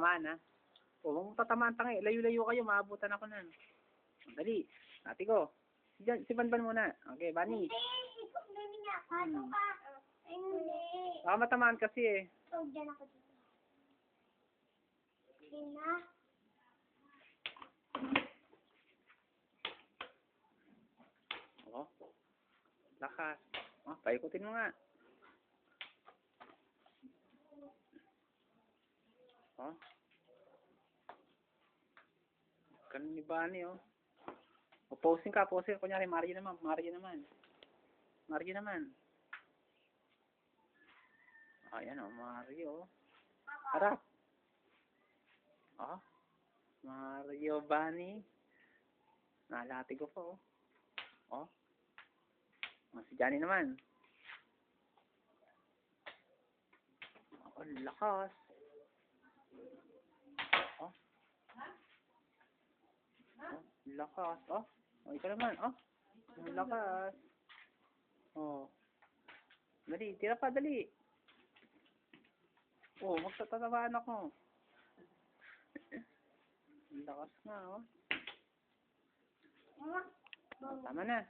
tatamaan, ha? O, huwag mo tatamaan, tangi. Layo-layo kayo, maabutan ako na. Dali. Ate ko. Si Banban muna. Okay, Bani. Hindi niya. Pato ka. Hindi. Baka matamaan kasi eh. So, dyan ako dito. Hindi na. Oh. Lakas. Oh, paikutin mo nga. Oh. Ganun ni Bani, oh. O, posing ka, posing. Kunyari, Mario naman, Mario naman. Mario naman. Ayan, oh, Mario, oh. Harap. Oh. Mario Bani. Nalati ko po, oh. Oh. Oh, si Johnny naman. Oh, lakas. Oh. Oh, lakas. Oh. Oh, ikaw naman. Oh. Ang lakas. Oh. Dali, tira pa, dali. Oh, magtatamaan ako. Ang lakas nga, oh. Oh, tama na.